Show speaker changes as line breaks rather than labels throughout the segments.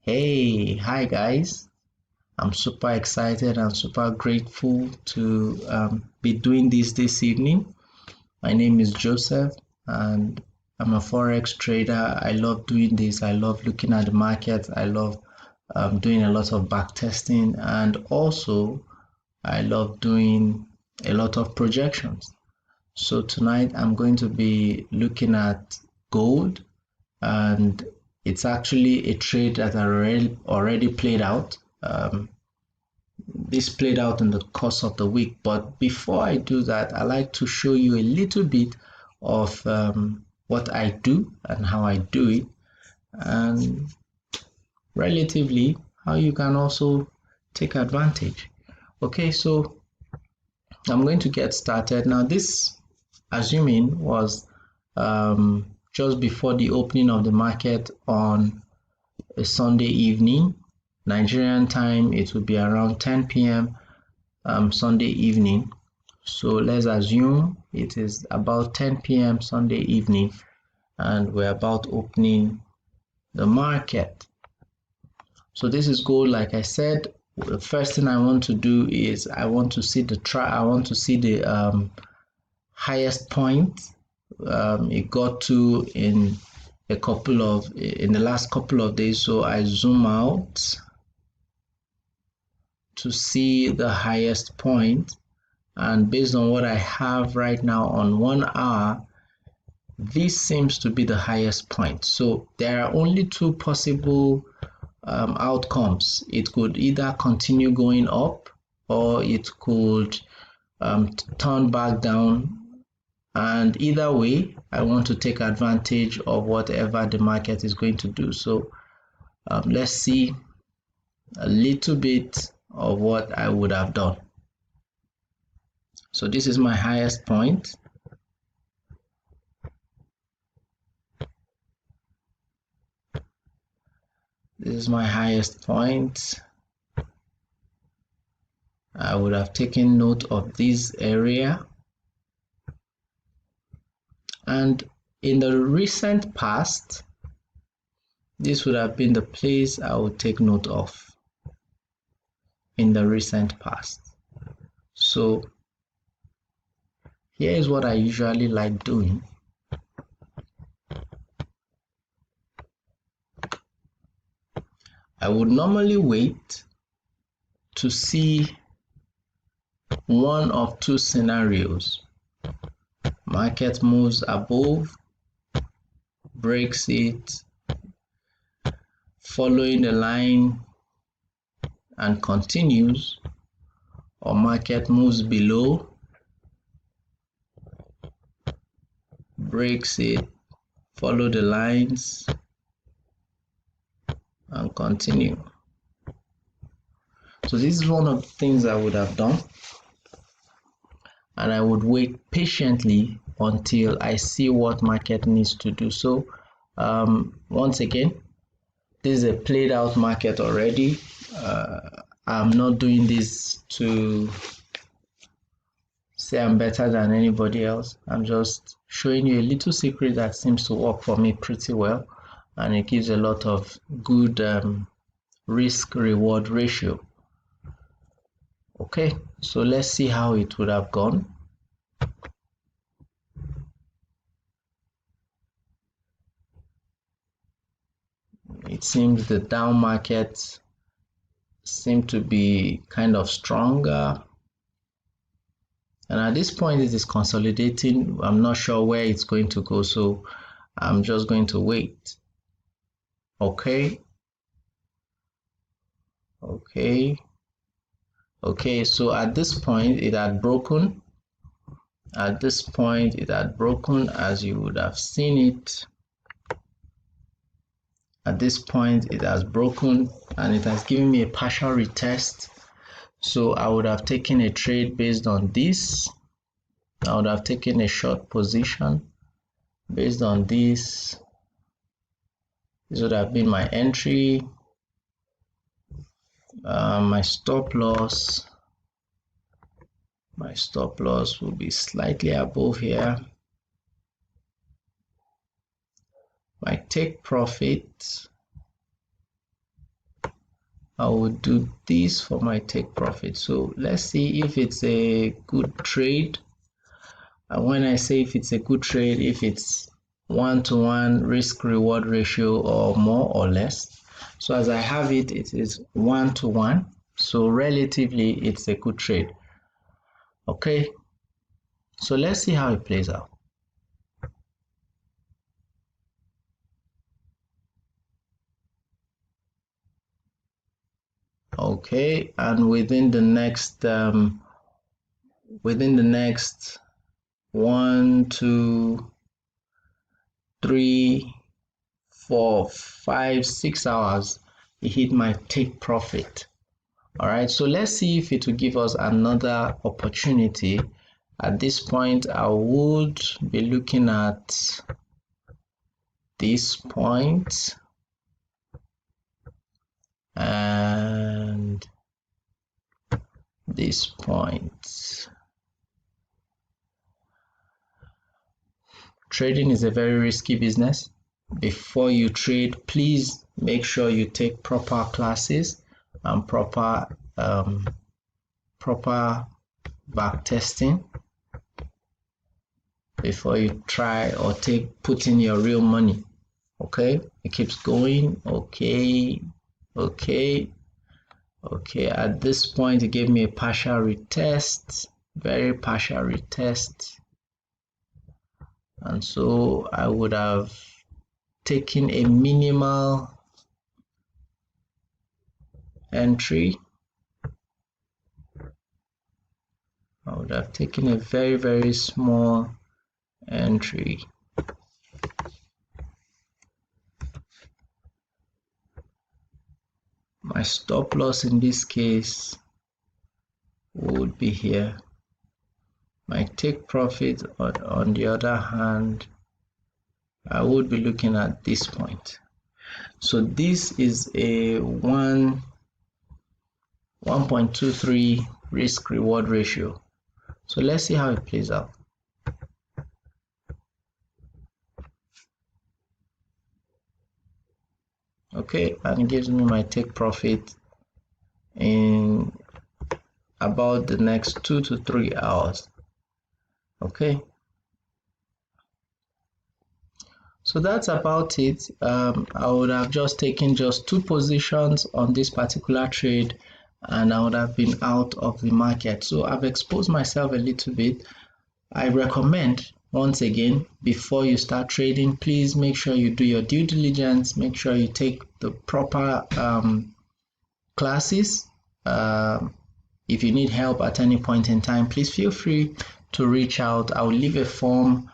Hi guys. I'm super excited and super grateful to be doing this evening. My name is Joseph and I'm a forex trader. I love doing this. I love looking at the market. I love doing a lot of back testing, and also I love doing a lot of projections. So tonight I'm going to be looking at gold, and it's actually a trade that I already played out. This played out in the course of the week. But before I do that, I like to show you a little bit of what I do and how I do it, and relatively how you can also take advantage. Okay, so I'm going to get started. Now, this, assuming, was just before the opening of the market on a Sunday evening. Nigerian time, it will be around 10 p.m. Sunday evening. So let's assume it is about 10 p.m. Sunday evening and we're about opening the market. So this is gold. Like I said, the first thing I want to do is I want to see the highest point it got to in the last couple of days. So I zoom out to see the highest point, and based on what I have right now on 1 hour, this seems to be the highest point. So there are only two possible outcomes. It could either continue going up, or it could turn back down, and either way I want to take advantage of whatever the market is going to do. So let's see a little bit of what I would have done. So this is my highest point. This is my highest point. I would have taken note of this area, and in the recent past this would have been the place I would take note of in the recent past. So here is what I usually like doing. I would normally wait to see one of two scenarios. Market moves above, breaks it, following the line and continues, or market moves below, breaks it, follow the lines and continue. So this is one of the things I would have done, and I would wait patiently until I see what market needs to do. So once again, this is a played out market already. I'm not doing this to say I'm better than anybody else. I'm just showing you a little secret that seems to work for me pretty well, and it gives a lot of good risk reward ratio. Okay, so let's see how it would have gone. It seems the down market seem to be kind of stronger, and at this point it is consolidating. I'm not sure where it's going to go, so I'm just going to wait. Okay, so at this point it had broken. At this point it had broken, as you would have seen it. At this point it has broken and it has given me a partial retest. So I would have taken a trade based on this. I would have taken a short position based on this. This would have been my entry, my stop loss. My stop loss will be slightly above here. My take profit I will do this for my take profit. So let's see if it's a good trade. And when I say if it's a good trade, if it's 1-to-1 risk reward ratio or more or less. So as I have it, it is 1-to-1. So relatively, it's a good trade. Okay. So let's see how it plays out. Okay, and within the next 1, 2, 3, 4, 5, 6 hours, it hit my take profit. All right, so let's see if it will give us another opportunity. At this point, I would be looking at this point and this point. Trading is a very risky business. Before you trade, please make sure you take proper classes and proper back testing before you try or put in your real money. Okay, it keeps going. Okay. At this point, it gave me a partial retest, very partial retest, and so I would have taken a minimal entry. I would have taken a very, very small entry. My stop loss in this case would be here. My take profit, on the other hand, I would be looking at this point. So this is a 1.23 risk reward ratio. So let's see how it plays out. Okay, and it gives me my take profit in about the next 2 to 3 hours. Okay, so that's about it. I would have just taken just 2 positions on this particular trade and I would have been out of the market. So I've exposed myself a little bit. I recommend, once again, before you start trading, please make sure you do your due diligence, make sure you take the proper classes. If you need help at any point in time, please feel free to reach out. I will leave a form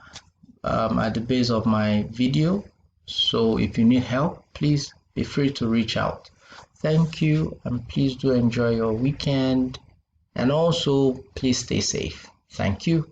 at the base of my video. So if you need help, please be free to reach out. Thank you, and please do enjoy your weekend. And also, please stay safe. Thank you.